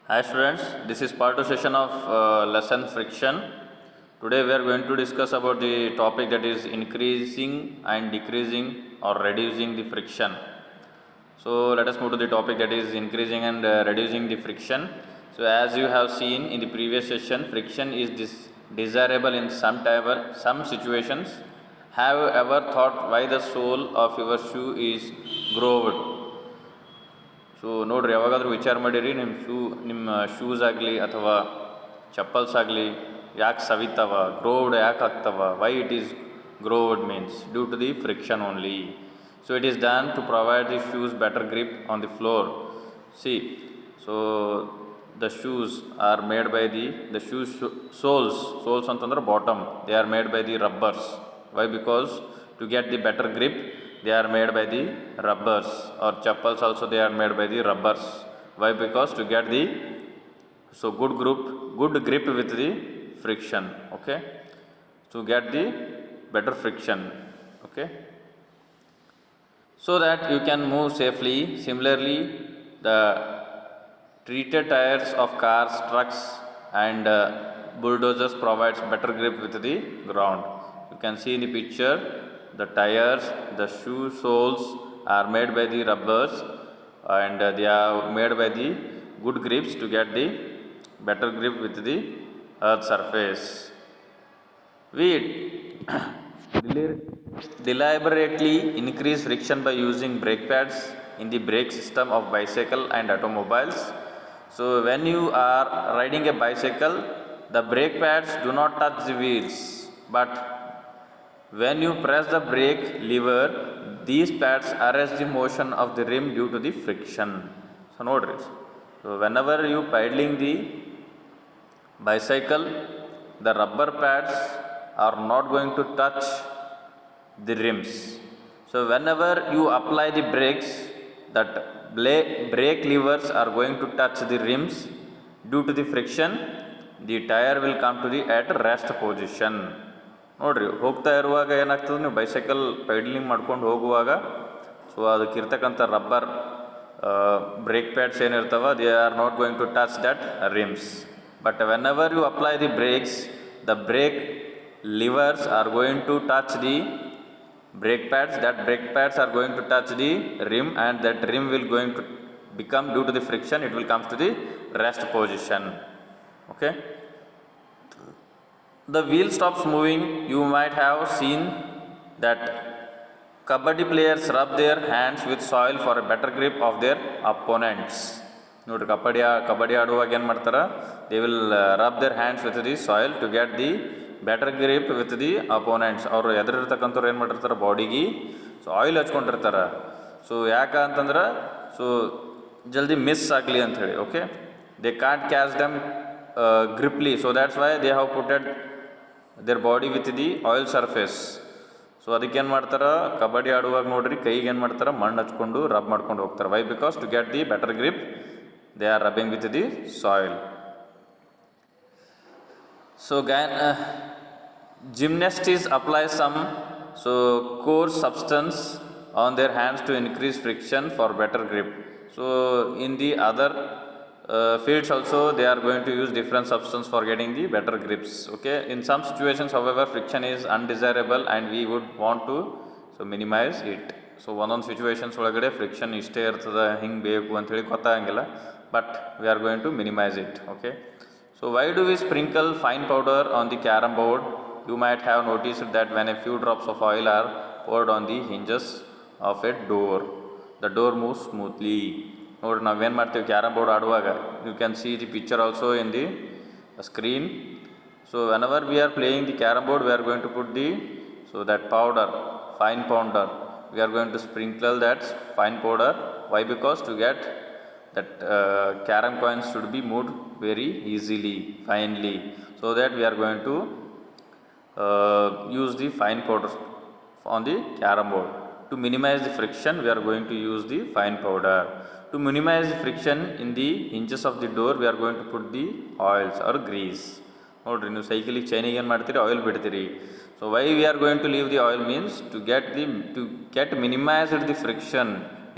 Hi students, this is part 2 session of lesson friction. Today we are going to discuss about the topic that is increasing and decreasing or reducing the friction. So let us move to the topic that is increasing and reducing the friction. So as you have seen in the previous session, friction is desirable in some situations. Have you ever thought why the sole of your shoe is grooved? So ನೋಡಿರಿ ಯಾವಾಗಾದರೂ ವಿಚಾರ ಮಾಡಿರಿ ನಿಮ್ಮ shoes ಆಗಲಿ ಅಥವಾ ಚಪ್ಪಲ್ಸ್ ಆಗಲಿ ಯಾಕೆ ಸವಿತಾವ grooved ಯಾಕೆ ಆಗ್ತವ why it is grooved means due to the friction only. So it is done to provide the shoes better grip on the floor. See so the shoes are made by the shoes soles ಅಂತಂದ್ರೆ bottom they are made by the rubbers. Why because to get the better grip they are made by the rubbers, or chappals also they are made by the rubbers. Why? Because to get the good grip with the friction. Okay, to get the better friction. Okay, so that you can move safely. Similarly, the treated tires of cars, trucks and bulldozers provides better grip with the ground. You can see in the picture the tires, the shoe soles are made by the rubbers and they are made by the good grips to get the better grip with the earth surface. We deliberately increase friction by using brake pads in the brake system of bicycle and automobiles. So when you are riding a bicycle, the brake pads do not touch the wheels, but when you press the brake lever, these pads arrest the motion of the rim due to the friction. So nodri. So whenever you pedaling the bicycle, the rubber pads are not going to touch the rims. So whenever you apply the brakes, that brake levers are going to touch the rims. Due to the friction, the tire will come to the at rest position. ನೋಡಿರಿ, ಹೋಗ್ತಾ ಇರುವಾಗ ಏನಾಗ್ತದೆ, ನೀವು bicycle pedalling ಮಾಡ್ಕೊಂಡು ಹೋಗುವಾಗ so ಅದಕ್ಕಿರ್ತಕ್ಕಂಥ rubber brake pads ಏನಿರ್ತಾವೆ they are not going to touch that rims. But whenever you apply the brakes, the brake levers are going to touch the brake pads. That brake pads are going to touch the rim and that rim will going to become, due to the friction, it will come to the rest position. Okay, the wheel stops moving. You might have seen that kabaddi players rub their hands with soil for a better grip of their opponents. ನೋಡ್ರಿ, ಕಬಡ್ಡಿ ಆಡುವಾಗ ಏನು ಮಾಡ್ತಾರೆ, they will rub their hands with the soil to get the better grip with the opponents. ಅವರು ಎದುರಿರ್ತಕ್ಕಂಥವ್ರು ಏನು ಮಾಡಿರ್ತಾರೆ, ಬಾಡಿಗೆ so oil ಹಚ್ಕೊಂಡಿರ್ತಾರೆ. So ಯಾಕೆ ಅಂತಂದ್ರೆ ಸೊ ಜಲ್ದಿ ಮಿಸ್ ಆಗಲಿ ಅಂಥೇಳಿ. Okay, they can't catch them griply, so that's why they have puted their body with the oil surface. So ಅದಕ್ಕೇನು ಮಾಡ್ತಾರೆ, ಕಬಡ್ಡಿ ಆಡುವಾಗ ನೋಡ್ರಿ ಕೈಗೆ ಏನು ಮಾಡ್ತಾರೆ, ಮಣ್ಣು ಹಚ್ಕೊಂಡು ರಬ್ ಮಾಡ್ಕೊಂಡು ಹೋಗ್ತಾರೆ. Why? Because to get the better grip they are rubbing with the soil. So gymnasts apply some coarse substance on their hands to increase friction for better grip. So in the other fields also they are going to use different substance for getting the better grips. Okay, in some situations however friction is undesirable and we would want to minimize it. So ಒಂದೊಂದು situations ಒಳಗಡೆ friction ಇಷ್ಟೇ ಇರ್ತದೆ, ಹಿಂಗೆ ಬೇಕು ಅಂಥೇಳಿ ಗೊತ್ತಾಗಂಗಿಲ್ಲ, but we are going to minimise it. Okay, so why do we sprinkle fine powder on the carrom board? You might have noticed that when a few drops of oil are poured on the hinges of a door, the door move smoothly. ನೋಡ್ರಿ, ನಾವೇನು ಮಾಡ್ತೀವಿ carrom board ಆಡುವಾಗ, you can see the picture also in the screen. So whenever we are playing the carrom board, we are going to put the that powder, fine powder. We are going to sprinkle that fine powder. Why? Because to get that carom coins should be moved very easily, finely, so that we are going to use the fine powder on the carom board. To minimize the friction, we are going to use the fine powder. To minimize the friction in the hinges of the door, we are going to put the oils or grease. ನೋಡಿರಿ, ನೀವು ಸೈಕಲಿಗೆ ಚೈನಿಗೆ ಏನು ಮಾಡ್ತೀರಿ, oil ಬಿಡ್ತೀರಿ. So why we are going to leave the oil means to get minimized the friction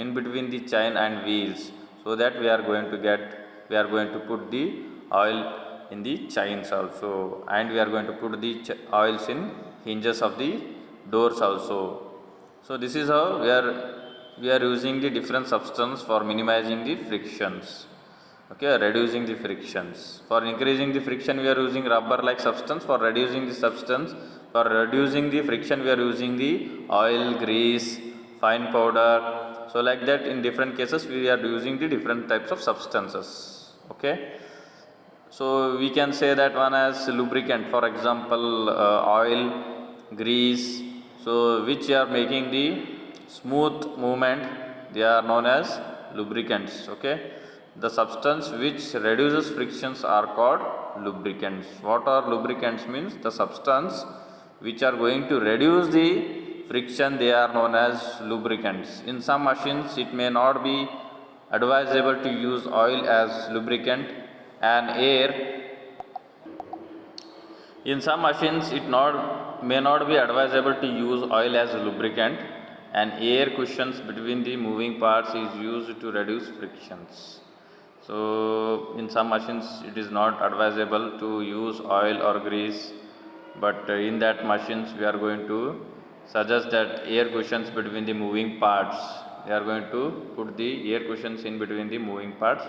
in between the chain and wheels, so that we are going to get we are going to put the oil in the chains also, and we are going to put the oils in hinges of the doors also. So this is how we are using the different substance for minimizing the frictions. Okay, reducing the frictions. For increasing the friction, we are using rubber like substance. For reducing the substance, for reducing the friction, we are using the oil, grease, fine powder. So like that, in different cases, we are using the different types of substances. Okay. So we can say that one as lubricant, for example, oil, grease. So which are making the smooth movement, they are known as lubricants. Okay, the substance which reduces frictions are called lubricants. What are lubricants means? The substance which are going to reduce the friction, they are known as lubricants. In some machines, it may not be advisable to use oil as lubricant and air. In some machines, may not be advisable to use oil as lubricant, and air cushions between the moving parts is used to reduce frictions. So in some machines, it is not advisable to use oil or grease, but in that machines we are going to suggest that air cushions between the moving parts. They are going to put the air cushions in between the moving parts,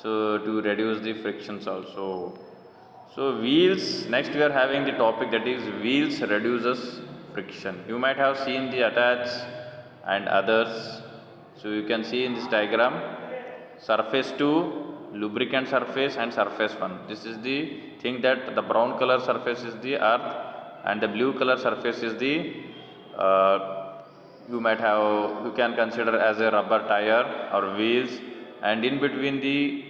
so to reduce the frictions also. So wheels, next we are having the topic that is wheels reduces friction. You might have seen the attach and others. So you can see in this diagram, surface 2, lubricant surface and surface 1. This is the thing that the brown color surface is the earth and the blue color surface is the you can consider as a rubber tire or wheels, and in between the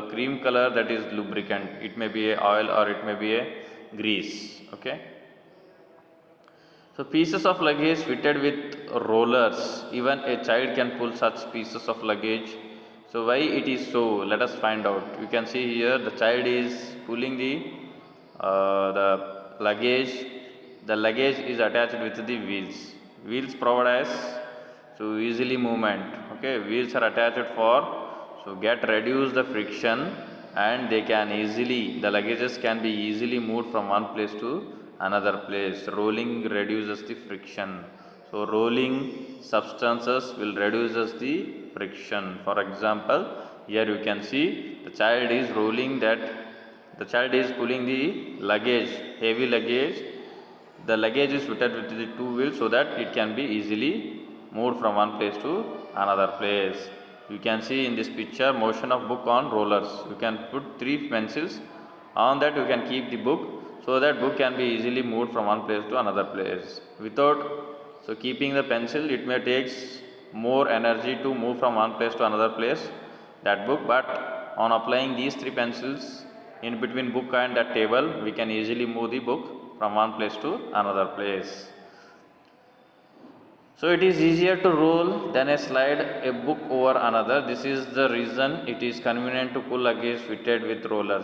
cream color, that is lubricant. It may be a oil or it may be a grease. Okay. So pieces of luggage fitted with rollers. Even a child can pull such pieces of luggage. So why it is so? Let us find out. You can see here the child is pulling the luggage. The luggage is attached with the wheels. Wheels provide us so easily movement. Okay, wheels are attached for so get reduce the friction, and they can easily, the luggages can be easily moved from one place to another place. Rolling reduces the friction. So rolling substances will reduces the friction. For example, here you can see the child is rolling that, the child is pulling the luggage, heavy luggage. The luggage is fitted with the two wheels so that it can be easily moved from one place to another place. You can see in this picture motion of book on rollers. You can put 3 pencils on that, you can keep the book so that book can be easily moved from one place to another place. Without so keeping the pencil, it may takes more energy to move from one place to another place, that book, but on applying these 3 pencils in between book and that table, we can easily move the book from one place to another place. So it is easier to roll than a slide a book over another. This is the reason it is convenient to pull luggage fitted with rollers.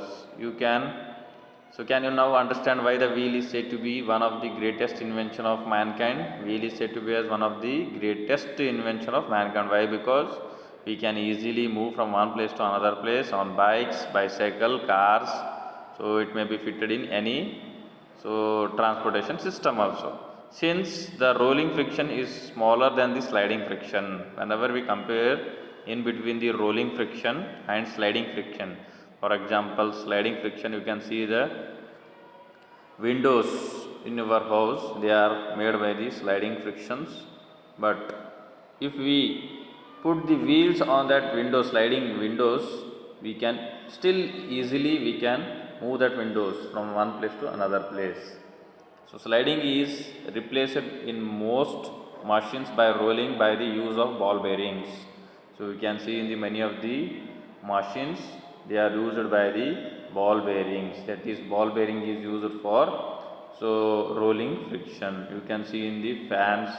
Can you now understand why the wheel is said to be one of the greatest invention of mankind? Wheel is said to be as one of the greatest invention of mankind. Why? Because we can easily move from one place to another place on bikes, bicycle, cars. So it may be fitted in any transportation system also. Since the rolling friction is smaller than the sliding friction, whenever we compare in between the rolling friction and sliding friction, for example, sliding friction, you can see the windows in your house, they are made by the sliding frictions. But if we put the wheels on that window, sliding windows, we can still easily we can move that windows from one place to another place. So sliding is replaced in most machines by rolling by the use of ball bearings. So we can see in the many of the machines, they are used by the ball bearings. That is, ball bearing is used for rolling friction. You can see in the fans,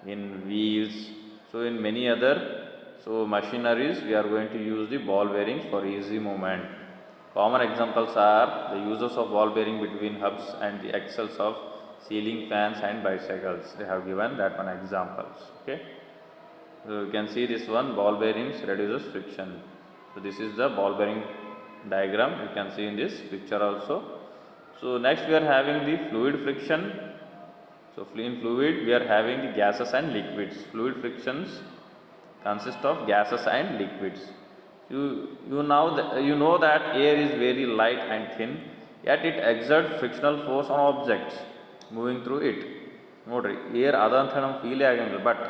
in wheels. So in many other machineries, we are going to use the ball bearings for easy movement. Common examples are the uses of ball bearing between hubs and the axles of ceiling fans and bicycles. They have given that one examples. Okay. So you can see this one, ball bearings reduces friction. So this is the ball bearing diagram, you can see in this picture also. So next we are having the fluid friction. So in fluid we are having the gases and liquids. Fluid frictions consist of gases and liquids. You know that air is very light and thin, yet it exerts frictional force on objects moving through it. Nodri, air adanth nam feel agangilla, but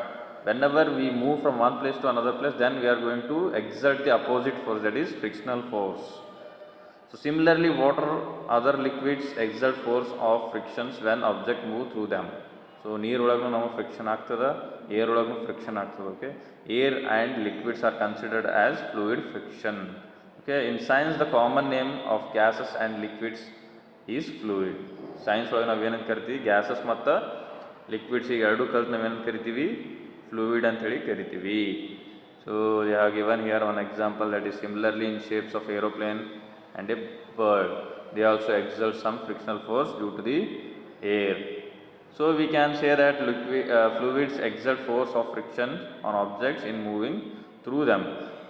whenever we move from one place to another place, then we are going to exert the opposite force, that is frictional force. So similarly, water, other liquids exert force of frictions when object move through them. So near olagu friction ಆಗ್ತದ, air olagu friction ಆಗ್ತದ. Okay, air and liquids are considered as fluid friction. Okay, in science the common name of gases and liquids is fluid. Science ಒಳಗೆ ನಾವು ಏನಂತ ಕರಿತೀವಿ, gases ಮತ್ತು liquids ಈಗ ಎರಡು ಕಲ್ತು ನಾವು ಏನಂತ ಕರಿತೀವಿ, fluid ಅಂತ ಹೇಳಿ ಕರಿತೀವಿ. So they have given here one example, that is similarly in shapes of aeroplane and a bird, they also exert some frictional force due to the air. So we can say that fluids exert force of friction on objects in moving through them.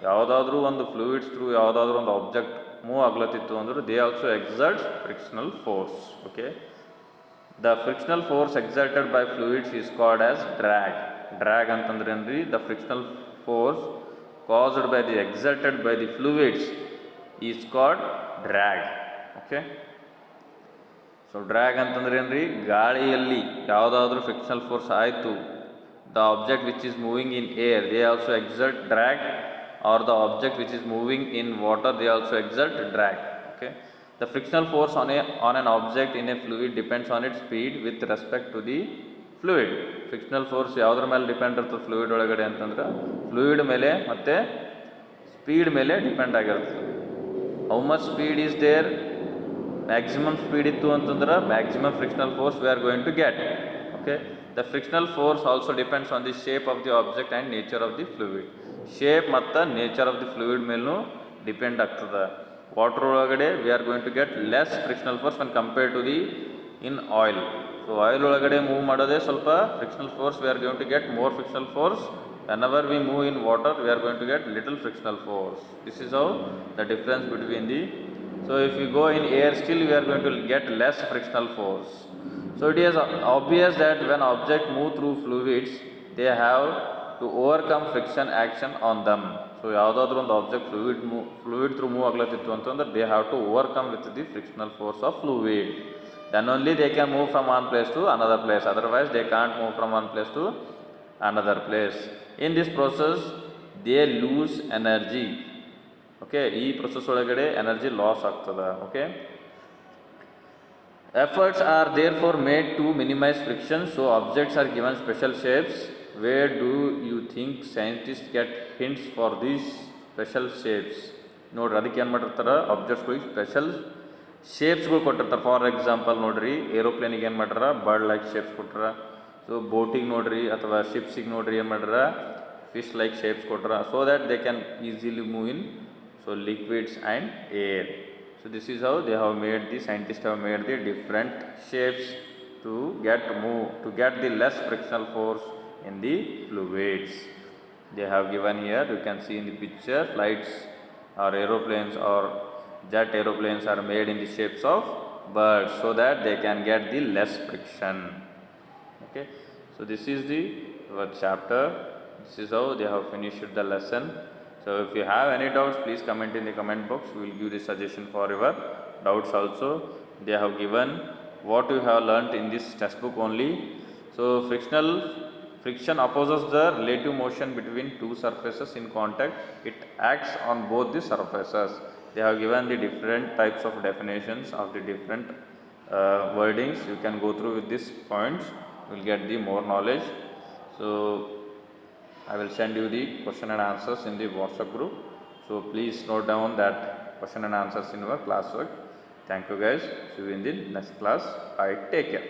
ಯಾವುದಾದ್ರೂ ಒಂದು fluids through ಯಾವುದಾದ್ರೂ ಒಂದು object move ಆಗ್ಲತ್ತಿತ್ತು ಅಂದ್ರೆ they also exerts frictional force. Okay, the frictional force exerted by fluids is called as drag. Drag ಅಂತಂದ್ರೆ ಏನ್ರಿ, the frictional force caused by the exerted by the fluids is called drag. Okay, so drag ಅಂತಂದ್ರೆ ಏನ್ರಿ, ಗಾಳಿಯಲ್ಲಿ ಯಾವುದಾದ್ರೂ frictional force ಆಯಿತು, the object which is moving in air they also exert drag, or the object which is moving in water they also exert drag. Okay, the frictional force on an object in a fluid depends on its speed with respect to the fluid. Frictional force ಯಾವುದ್ರ ಮೇಲೆ depend ಇರ್ತದೆ fluid ಒಳಗಡೆ ಅಂತಂದ್ರೆ fluid ಮೇಲೆ ಮತ್ತು speed ಮೇಲೆ depend ಆಗಿರ್ತದೆ. How much speed is there, maximum speed ಇತ್ತು ಅಂತಂದ್ರೆ maximum frictional force we are going to get. Okay, the frictional force also depends on the shape of the object and nature of the fluid. Shape ಮತ್ತು nature of the fluid ಮೇಲೂ depend ಆಗ್ತದೆ. Water ಒಳಗಡೆ we are going to get less frictional force when compared to the in oil. So oil ಒಳಗಡೆ move ಮಾಡೋದೇ ಸ್ವಲ್ಪ frictional force, we are going to get more frictional force. Whenever we move in water we are going to get little frictional force. This is how the difference between the, so if we go in air still we are going to get less frictional force. So it is obvious that when object move through fluids they have to overcome friction action on them. So ಯಾವುದಾದ್ರೂ ಒಂದು object fluid through move ಆಗ್ಲತ್ತಿತ್ತು ಅಂತಂದ್ರೆ they have to overcome with the frictional force of fluid. Then only they can move from one place to another place, otherwise they can't move from one place to another place. In this process they lose energy. Okay, ಈ process ಒಳಗಡೆ energy loss ಆಗ್ತದೆ. Okay, efforts are therefore made to minimize friction, so objects are given special shapes. Where do you think scientists get hints for these special shapes? ನೋಡ್ರಿ, ಅದಕ್ಕೆ ಏನು ಮಾಡಿರ್ತಾರೆ, ಆಬ್ಜೆಕ್ಟ್ಸ್ಗಳಿಗೆ special ಶೇಪ್ಸ್ಗಳು ಕೊಟ್ಟಿರ್ತಾರೆ. For example ನೋಡ್ರಿ, ಏರೋಪ್ಲೇನಿಗೆ ಏನು ಮಾಡ್ಯಾರ, ಬರ್ಡ್ ಲೈಕ್ ಶೇಪ್ಸ್ ಕೊಟ್ಟಾರ. So ಬೋಟಿಗೆ ನೋಡ್ರಿ ಅಥವಾ ಶಿಪ್ಸಿಗೆ ನೋಡ್ರಿ ಏನು ಮಾಡ್ಯಾರ, ಫಿಶ್ ಲೈಕ್ ಶೇಪ್ಸ್ ಕೊಟ್ಟಾರ, so that they can easily move in so liquids and air. So this is how they have made, the scientists have made the different shapes to get the less frictional force in the fluids. They have given here, you can see in the picture, flights or aeroplanes or jet aeroplanes are made in the shapes of birds so that they can get the less friction. Okay, so this is the chapter. This is how they have finished the lesson. So if you have any doubts, please comment in the comment box. We will give the suggestion for your doubts also. They have given what you have learnt in this textbook only. So friction opposes the relative motion between two surfaces in contact. It acts on both the surfaces. They have given the different types of definitions of the different wordings. You can go through with these points. You will get the more knowledge. So I will send you the question and answers in the WhatsApp group. So please note down that question and answers in your classwork. Thank you guys. See you in the next class. Bye. Take care.